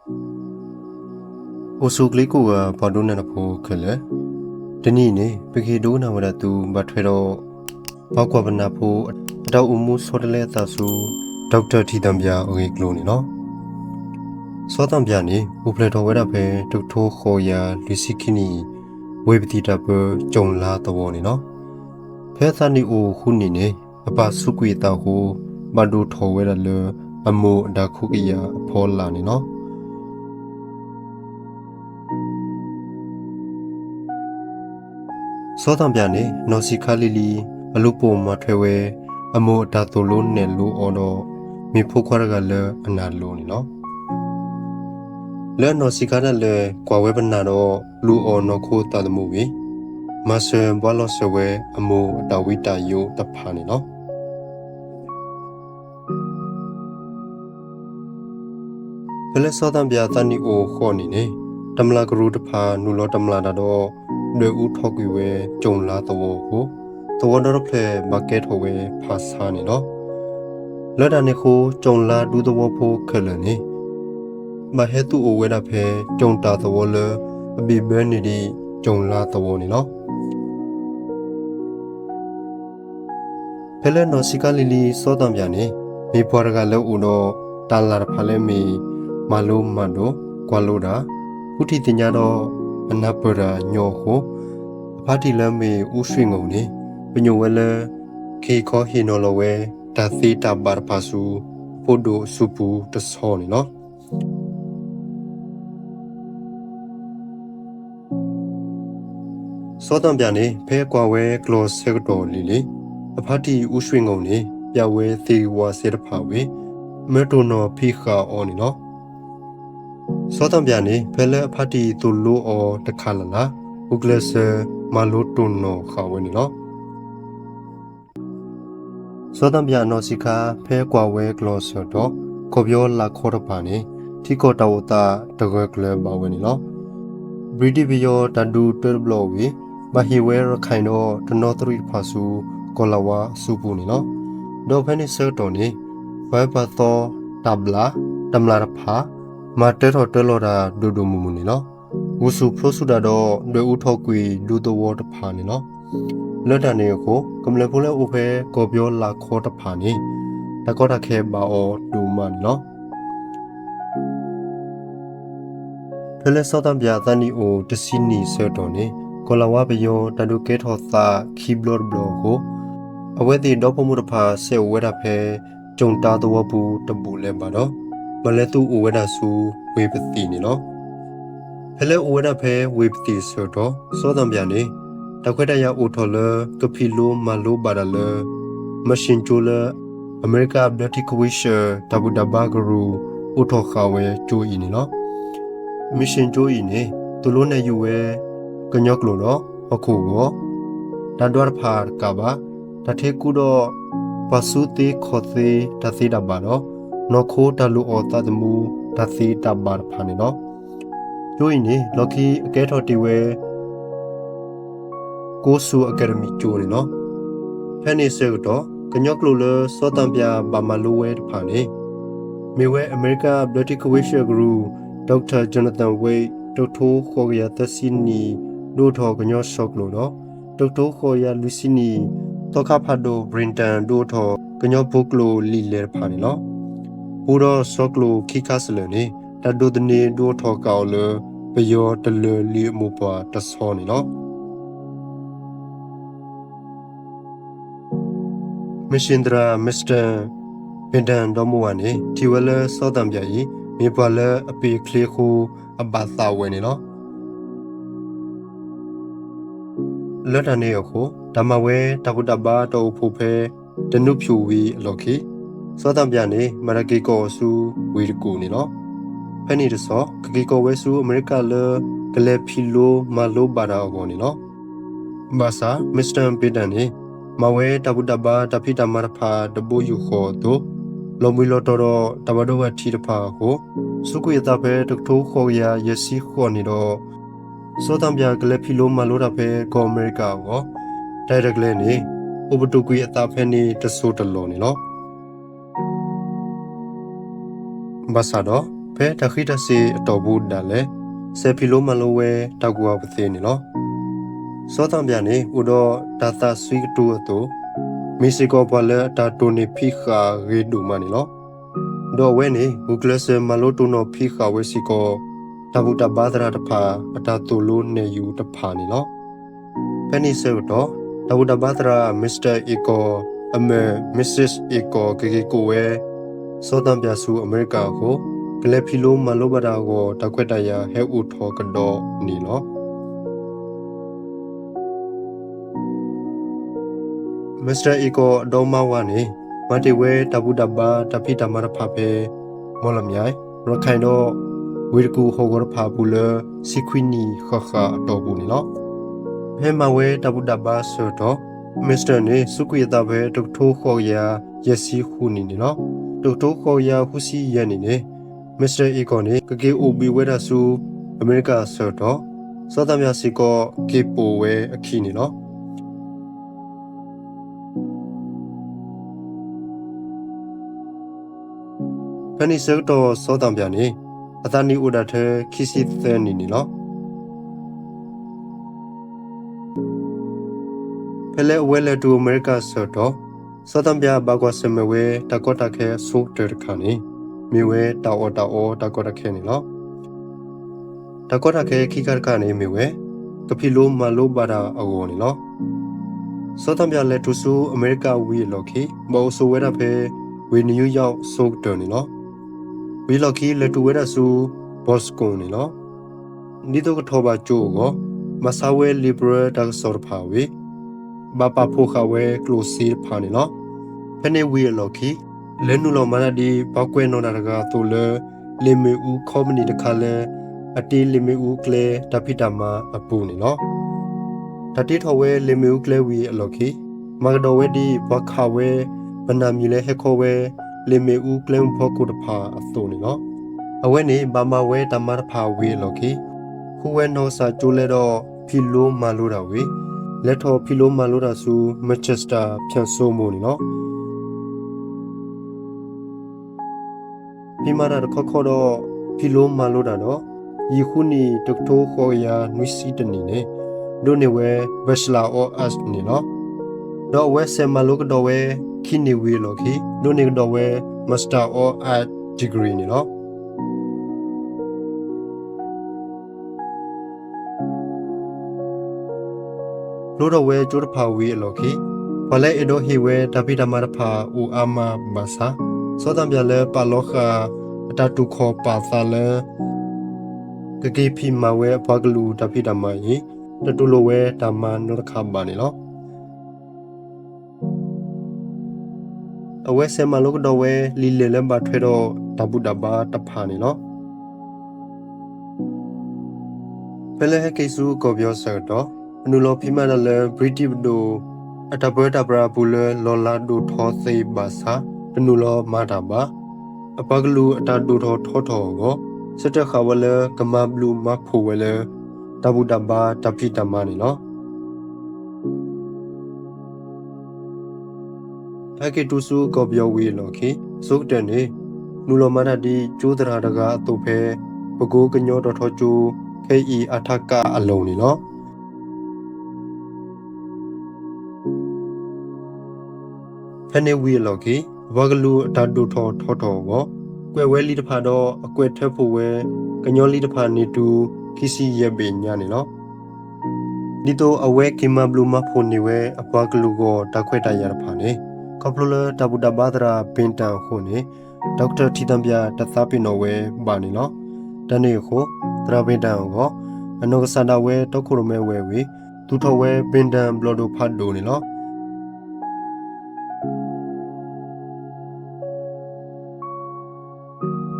အိုဆိုကလေးကိုကဘာလို့နဲ့ဖို့ခက်လဲဒီနေ့နေပကေဒိုးနာဝရတူမထွေတော့ဘောက်ကွာပနာဖို့အတော့အမှုဆောတလဲသဆူဒေါက်တာထီတံပြအိုကေကလိုနေနော်စောတံပြနေဥပလေတော်ဝဲတာပဲတုတ်ထိုးခေါ်ရလူစီခိနီဝေပတိတပကြုံလာတော်နေနော်ဖဲသနီအိုခုနေနေအပစုကွေတာဟိုမဒူထော်ဝဲရလအမှုဒါခုကရအဖော်လာနေနော်စောတံပြနေနော်စီခါလီလီအလုပုံမထွဲဝဲအမိုဒါတိုလုံးနဲ့လူအော်တော့မိဖို့ခွာရကလည်းအနာလုံးနေနော်လဲနော်စီခါတဲ့လေကွာဝဲပနာတော့လူအော်နော်ခိုးတာတမှုဝေမဆန်ဘလော့ဆဝဲအမိုတဝိတယိုတဖာနေနော်ဖလဲစောတံပြတန်နီအိုခေါ်နေနေတမလာကရူတဖာနူလောတမလာတော့လွယ်ဦးထောက်ကွေဝဲကြုံလာတော့ကိုတော်တော်ဖလဲမာကတ်ဟိုဝဲဖာဆာနေနော်လက်တန်နေခိုကြုံလာဒူတော်ဖို့ခက်လနေမဟဲတူအိုဝဲတာဖဲကြုံတာတော်လအဘိဘဲနေဒီကြုံလာတော်နေနော်ဖဲလဲနော်စီကလီလီစောတံပြန်နေမိဖွာရကလောဦးတော့တာလာဖလဲမီမလိုမန်တို့ကွာလိုတာဥတီတင်ညာတော့အနပရာညောကိုအဖတီလမ်းမေဥရွှေငုံနေပညိုဝဲလဲခေခောဟီနိုလဝဲတာသီတာဘာပါဆူပိုဒိုဆူပူတဆောနေနော်စောတံပြန်နေဖဲကွာဝဲကလောဆက်တော်လီလီအဖတီဥရွှေငုံနေပြဝဲသီဝါစေတဖာဝေမဲတိုနော်ဖိခါအော်နေနော်စောတံပြန်နေဖဲလဲအဖတီတူလိုအော်တခါလလာဥကလဆမလိုတုန်နော်ခါဝဲနေနော်စောတံပြန်နော်စီခါဖဲကွာဝဲကလောဆောတော့ခေါ်ပြောလာခေါ်တပါနေထီကောတာဝတာတကွယ်ကလပါဝဲနေနော်ဘရီတီဘီယောတဒူတွဲဘလော်ဝီမဟီဝဲရခိုင်တော့တနော်သရီဖာဆူကောလာဝါစူပူနေနော်ဒေါ်ဖဲနေဆောတော်နေဘိုင်ပါသောတဘလာတမလာဖာမတဲတော်တဲလော်တာဒူဒူမူမူနေနော်ဝဆူဖရိုဆူတာတော့လွယ်ဦးထောက်ကွေဒူတဝတဖာနေနော်လက်တန်နေကိုကမလဖိုလဲဥဖဲကောပြောလာခေါ်တဖာနေတကောတခဲပါအောဒူမန်နော်ဖဲလဲစောတံပြတန်နီအိုတစီနီဆောတော်နေကောလာဝဘယောတဒုကေထောသာခီဘလော့ဘလော့ကိုအဝဲတီတော့ဖမှုတဖာဆေဝဲတာဖဲကြုံတာတော့ဘူးတပူလဲပါတော့မလဲသူအဝဲတာဆူဝေပတိနေနော်ဖဲလဲအဝဲတာဖဲဝေပတိဆောတော့စောတံပြနေတခွက်တရအိုထော်လကဖီလိုမလိုဘာဒလမရှင်ချိုလအမေရိကဘလက်တီကဝိရှတဘူဒဘာဂရူအိုထော်ခါဝဲကျိုးအင်းနော်မရှင်ကျိုးအင်းနေသူလုံးနဲ့ယူဝဲကညော့ကလိုတော့အခုရောတန်တော်ဖာကဘာတထေကူတော့ပစုတိခေါ်သေးတသိတဘာတော့နော်ခိုးတလူအော်တတ်မှုတသိတဘာဖာနေနော်ကျိုးအင်းနေလော်ကီအကဲထော်တီဝဲကိုဆူအကယ်ဒမီကျိုးနေနော်ဖဲနေစေတော့ကညော့ကလိုလစောတံပြဘာမလိုဝဲတဖာနေမေဝဲအမေရိကဘလက်တီကဝိရှဂရူဒေါက်တာဂျိုနာသန်ဝေးဒိုတိုခေါ်ရသစီနီဒိုထောကညော့ဆော့ကလိုတော့ဒိုတိုခေါ်ရလူစီနီတောခဖာဒိုဘရင်တန်ဒိုထောကညော့ဘုကလိုလီလေဖာနေနော်ဘူတော့ဆော့ကလိုခိကဆလနေတဒိုဒနေဒိုထောကောလပယောတလလီမူပါတဆောနေနော်မရှင်ဒရာမစ္စတာပင်တန်တော်မူဝနေတီဝလစောတံပြကြီးမြေပွာလအပေကလေးခုအဘသာဝဲနေနော်လက်တန်နေရခုဓမ္မဝဲတကုတဘာတော်ဖူဖဲတနုဖြူဝီအလော်ခီစောတံပြနေမရဂီကောဆူဝီရကူနေနော်ဖဲနေတဆောဂဂီကောဝဲဆူအမေရိကလဂလေဖီလိုမလိုဘာရာဘောနေနော်ဘာသာမစ္စတာပင်တန်နေမဝဲတပုတဘာတဖိတမရဖာတဘူယူခေါ်တို့လောမီလောတော်တဘဒဝတီတဖာကိုစုကွေတာဖဲတထိုးခေါ်ရယစီခေါ်နေတော့စောတံပြကလေးဖီလိုမလိုတာဖဲကောအမေရိကကိုဒိုင်ရက်ကလေးနေဥပတုကွေအတာဖဲနေတဆိုးတလုံးနေနော်ဘာသာတော့ ဖဲတခိတစီအတော်ဘူးဒါလဲဆေဖီလိုမလိုဝဲတောက်ကွာပသိနေလောစောတံပြန်နေဥတော်တာတာဆွီတူအမီဆီကိုပလတာတိုနီဖီခါရေဒူမနီလောဒေါ်ဝဲနေဂူကလစမလိုတိုနိုဖီခါဝဲစီကိုတဘူတဘာဒရာတဖာအတာတိုလိုနေယူတဖာနီလောဖဲနီဆေတော့တဘူတဘာဒရာမစ္စတာအီကိုအမေမစ္စစ်အီကိုကေကေကိုဝဲစောတံပြဆူအမေရိကကိုဂလက်ဖီလိုမလိုဘဒါကိုတခွက်တရဟဲဥထောကတော့နီလောမစ္စတာအီကိုဒေါ်မဝါနေမတိဝဲတဘူတဘာတဖိတမရဖဖေမော်လမြိုင်ရခိုင်တော့ဝီကူဟောဂရဖပူလစီခွီနီခခတော့ဘူးနီလောဟဲမဝဲတဘူတဘာဆိုတော့မစ္စတာနေစုကွေတာပဲဒုတ်ထိုးခေါ်ရရစီခုနီနီလောဒုတ်ထိုးခေါ်ရခုစီရနေနေမစ္စတာအီကိုနေကကေအိုဘီဝဲဒါဆူအမေရိကဆိုတော့စောတမြစီကိုကေပိုဝဲအခီနီလောဖနီစတော့စောတံပြန်နေအတနီဥဒထဲခီစီသဲနီနီလောဖဲလဲဝဲလဲတူအမေရိကဆိုတော့စောတံပြဘာကွာစမဝဲတကောတခဲဆုတ်တဲ့ခါနေမြေဝဲတောက်တကောတခဲနီလောတကောတခဲခိကရကနေမြေဝဲကဖီလိုမလိုဘာဒါအဝနီလောစောတံပြလဲတူဆူအမေရိကဝီလော်ခီဘောဆိုဝဲတာဖဲဝီနယူးယောက်ဆုတ်တယ်နီလောဝီလော်ခီလက်တူဝဲရဆူဘော့စကိုနီလောနီတော့ကထောပါကျိုးကိုမဆာဝဲလီဘရတာဆော်ဖာဝေဘာပါဖိုခဝဲကလိုစီဖာနီလောဖနေဝီလော်ခီလဲနူလောမနာဒီပောက်ကွဲနော်တာကတူလေလီမီဦးကောမနီတခါလဲအတီလီမီဦးကလေတပိတမအပူနီလောတတိထောဝဲလီမီဦးကလေဝီအလော်ခီမကတော်ဝဲဒီဘခဝဲဘနာမီလဲဟက်ခိုဝဲလီမေဦးကလမ်ဖို့ကုတဖာအသွနီနော်အဝဲနေဘာမဝဲတမရဖာဝေလော်ခီခုဝဲနောစာကျိုးလဲတော့ဖီလိုမာလိုတာဝေလက်ထော်ဖီလိုမာလိုတာဆူမန်ချက်စတာဖြန်ဆိုးမို့နီနော်ဖီမာရာခခေါ်တော့ဖီလိုမာလိုတာတော့ယီခုနီဒက်တိုခေါ်ယာနွီစီတနီနေဒိုနေဝဲဘက်ချလာအောအတ်နီနော်တော့ဝဲဆယ်မာလိုကတော့ဝဲခီနီဝီလော်ခီဒိုနေကတော့ဝဲမစတာအောအတ်ဒီဂရီနီနော်လိုတော့ဝဲကျိုးတဖာဝီအလော်ခီဘလဲအဒိုဟီဝဲတပိတမရဖာဦးအာမဘာသာစောတံပြလဲပါလောခာအတတုခောပါသာလဲကကေဖီမဝဲဘဂလူတပိတမယီတတူလိုဝဲတမနုရခဘာနီလောအဝဲဆဲမလောကတော့ဝဲလီလေလမ်ဘာထွဲတော့တဘူဒဘာတဖာနီနော်ပလဲဟကေဆူကိုပြောဆတော့အနူလောဖိမနလဘရီတီဘဒိုအတပွဲတဘရာဘူလလောလာဒိုထောသေဘာသာအနူလောမာတာဘာအပကလူအတဒိုထောထောထောကိုစတခဝလကမဘလူမဖိုဝဲလတဘူဒဘာတပိတမနီနော်ဖကေတူဆူကောပြောဝေလော်ခေစုတ်တန်နေနူလောမနာဒီကျိုးတရာတကအတုဖဲပကိုးကညောတော်ထောကျိုးခေဤအထကအလုံးနီနော်ဖနေဝေလော်ခေဝဂလူအတတူထောထောတော်ကိုကွယ်ဝဲလီတဖာတော့အကွက်ထက်ဖို့ဝဲကညောလီတဖာနေတူခီစီရဲ့ပင်ညာနီနော်ဒီတော့အဝဲကိမဘလူမဖို့နေဝဲအပွားကလူကိုတခွဲ့တရရဖာနေကပလတဘူဒဘာဒရာပင်တန်ခုနေဒေါက်တာထီတံပြတသပိနောဝဲဘာနီလောတနေခုတရပင်တန်ကိုအနောကစန္ဒဝဲတောက်ခုရမဲဝဲဝေသူထဝဲပင်တန်ဘလဒိုဖတ်ဒိုနီလော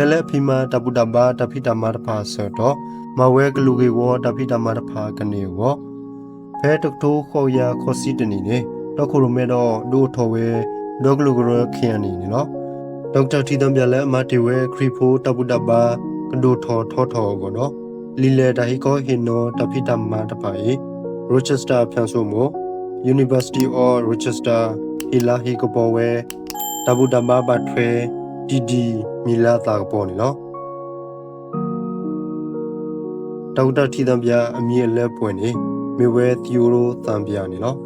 ဖဲလက်ဖီမာတဘူဒဘာတဖိတမတဖာဆောတော့မဝဲကလူကေဝတဖိတမတဖာကနေဝဖဲတုတ်တိုးခေါ်ရခေါ်စီတနီနေတော့ခုရမဲတော့ဒိုထော်ဝဲဒေါကလူကရခီယနီနော်ဒေါက်တာထီတံပြလဲအမတီဝဲခရီဖိုတပုတဘာကဒိုထော်ထော်ထော်ကိုနော်လီလေဒါဟီကိုဟင်နိုတဖိတမတပါယီရိုချက်စတာဖြန်ဆိုမို University of Rochester ဟီလာဟီကပေါ်ဝဲတပုတဘာဘတ်ထွဲတီဒီမီလာတာကပေါ်နီနော် ဒေါက်တာထီတံပြအမည်အလဲပွင့်နေမေဝဲသီယိုရိုတံပြနေနော်